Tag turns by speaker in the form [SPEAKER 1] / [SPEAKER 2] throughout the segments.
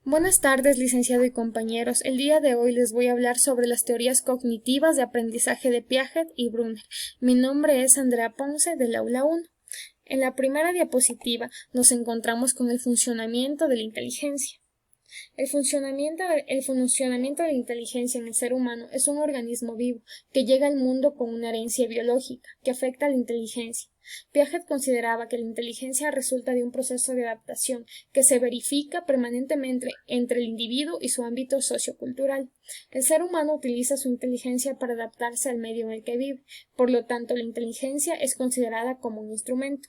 [SPEAKER 1] Buenas tardes, licenciado y compañeros. El día de hoy les voy a hablar sobre las teorías cognitivas de aprendizaje de Piaget y Brunner. Mi nombre es Andrea Ponce, del aula 1. En la primera diapositiva nos encontramos con el funcionamiento de la inteligencia. El funcionamiento de la inteligencia en el ser humano es un organismo vivo que llega al mundo con una herencia biológica que afecta a la inteligencia. Piaget consideraba que la inteligencia resulta de un proceso de adaptación que se verifica permanentemente entre el individuo y su ámbito sociocultural. El ser humano utiliza su inteligencia para adaptarse al medio en el que vive, por lo tanto la inteligencia es considerada como un instrumento.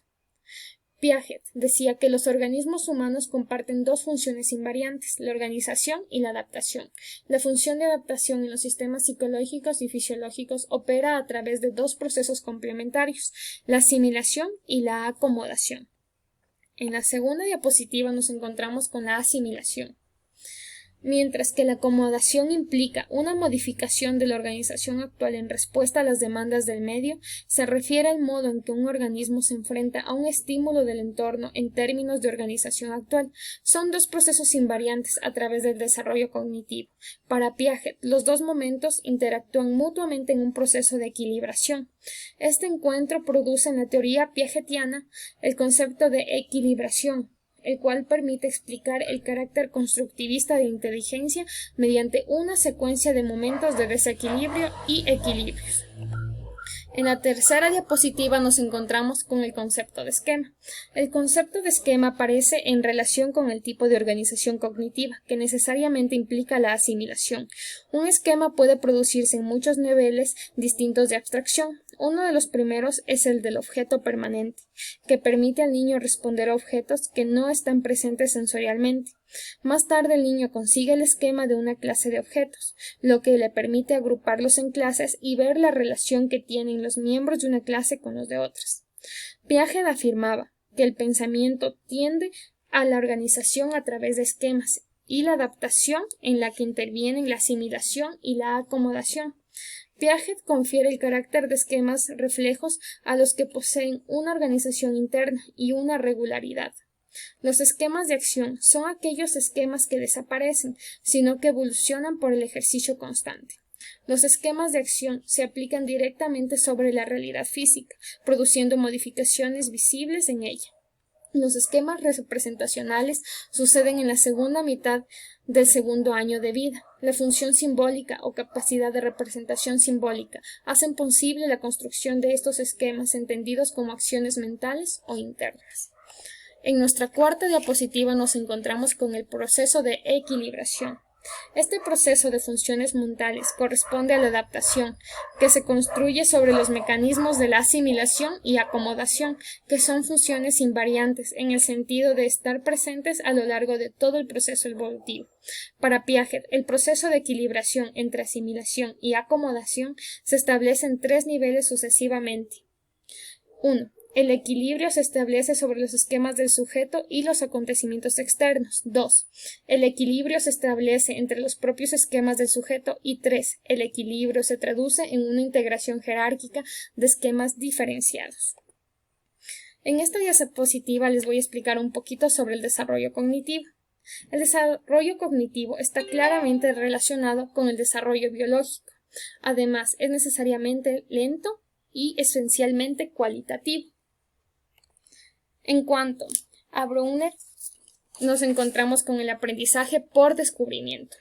[SPEAKER 1] Piaget decía que los organismos humanos comparten dos funciones invariantes, la organización y la adaptación. La función de adaptación en los sistemas psicológicos y fisiológicos opera a través de dos procesos complementarios, la asimilación y la acomodación. En la segunda diapositiva nos encontramos con la asimilación. Mientras que la acomodación implica una modificación de la organización actual en respuesta a las demandas del medio, se refiere al modo en que un organismo se enfrenta a un estímulo del entorno en términos de organización actual. Son dos procesos invariantes a través del desarrollo cognitivo. Para Piaget, los dos momentos interactúan mutuamente en un proceso de equilibración. Este encuentro produce en la teoría piagetiana el concepto de equilibración, el cual permite explicar el carácter constructivista de inteligencia mediante una secuencia de momentos de desequilibrio y equilibrios. En la tercera diapositiva nos encontramos con el concepto de esquema. El concepto de esquema aparece en relación con el tipo de organización cognitiva, que necesariamente implica la asimilación. Un esquema puede producirse en muchos niveles distintos de abstracción. Uno de los primeros es el del objeto permanente, que permite al niño responder a objetos que no están presentes sensorialmente. Más tarde el niño consigue el esquema de una clase de objetos, lo que le permite agruparlos en clases y ver la relación que tienen los miembros de una clase con los de otras. Piaget afirmaba que el pensamiento tiende a la organización a través de esquemas y la adaptación en la que intervienen la asimilación y la acomodación. Piaget confiere el carácter de esquemas reflejos a los que poseen una organización interna y una regularidad. Los esquemas de acción son aquellos esquemas que desaparecen, sino que evolucionan por el ejercicio constante. Los esquemas de acción se aplican directamente sobre la realidad física, produciendo modificaciones visibles en ella. Los esquemas representacionales suceden en la segunda mitad del segundo año de vida. La función simbólica o capacidad de representación simbólica hacen posible la construcción de estos esquemas entendidos como acciones mentales o internas. En nuestra cuarta diapositiva nos encontramos con el proceso de equilibración. Este proceso de funciones mentales corresponde a la adaptación, que se construye sobre los mecanismos de la asimilación y acomodación, que son funciones invariantes en el sentido de estar presentes a lo largo de todo el proceso evolutivo. Para Piaget, el proceso de equilibración entre asimilación y acomodación se establece en tres niveles sucesivamente. 1. El equilibrio se establece sobre los esquemas del sujeto y los acontecimientos externos. 2. El equilibrio se establece entre los propios esquemas del sujeto. Y 3. El equilibrio se traduce en una integración jerárquica de esquemas diferenciados. En esta diapositiva les voy a explicar un poquito sobre el desarrollo cognitivo. El desarrollo cognitivo está claramente relacionado con el desarrollo biológico. Además, es necesariamente lento y esencialmente cualitativo. En cuanto a Brunner, nos encontramos con el aprendizaje por descubrimiento.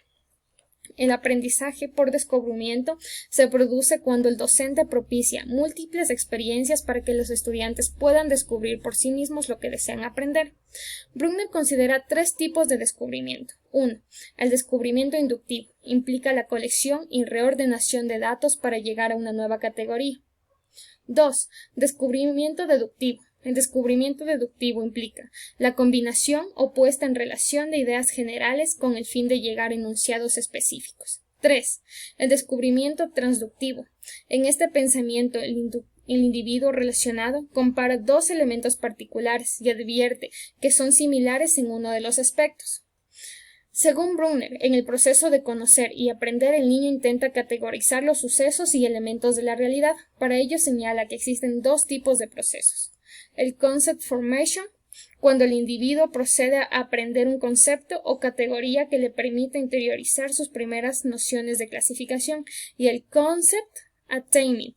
[SPEAKER 1] El aprendizaje por descubrimiento se produce cuando el docente propicia múltiples experiencias para que los estudiantes puedan descubrir por sí mismos lo que desean aprender. Brunner considera tres tipos de descubrimiento. 1. El descubrimiento inductivo implica la colección y reordenación de datos para llegar a una nueva categoría. 2. Descubrimiento deductivo. El descubrimiento deductivo implica la combinación o puesta en relación de ideas generales con el fin de llegar a enunciados específicos. 3. El descubrimiento transductivo. En este pensamiento, el individuo relacionado compara dos elementos particulares y advierte que son similares en uno de los aspectos. Según Brunner, en el proceso de conocer y aprender, el niño intenta categorizar los sucesos y elementos de la realidad. Para ello señala que existen dos tipos de procesos: el concept formation cuando el individuo procede a aprender un concepto o categoría que le permita interiorizar sus primeras nociones de clasificación, y el concept attainment.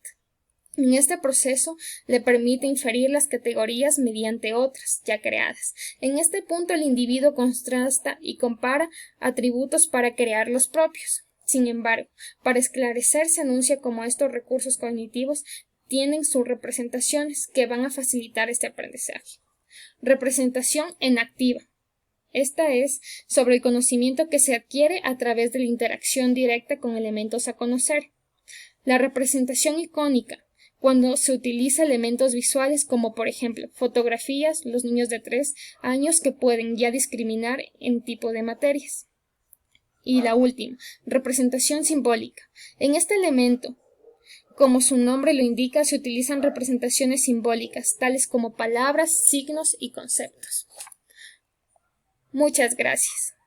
[SPEAKER 1] En este proceso le permite inferir las categorías mediante otras ya creadas. En este punto el individuo contrasta y compara atributos para crear los propios. Sin embargo, para esclarecer se anuncia cómo estos recursos cognitivos tienen sus representaciones que van a facilitar este aprendizaje. Representación enactiva. Esta es sobre el conocimiento que se adquiere a través de la interacción directa con elementos a conocer. La representación icónica, cuando se utiliza elementos visuales como por ejemplo fotografías, los niños de 3 años que pueden ya discriminar en tipo de materias. Y la última, representación simbólica. En este elemento, como su nombre lo indica, se utilizan representaciones simbólicas, tales como palabras, signos y conceptos. Muchas gracias.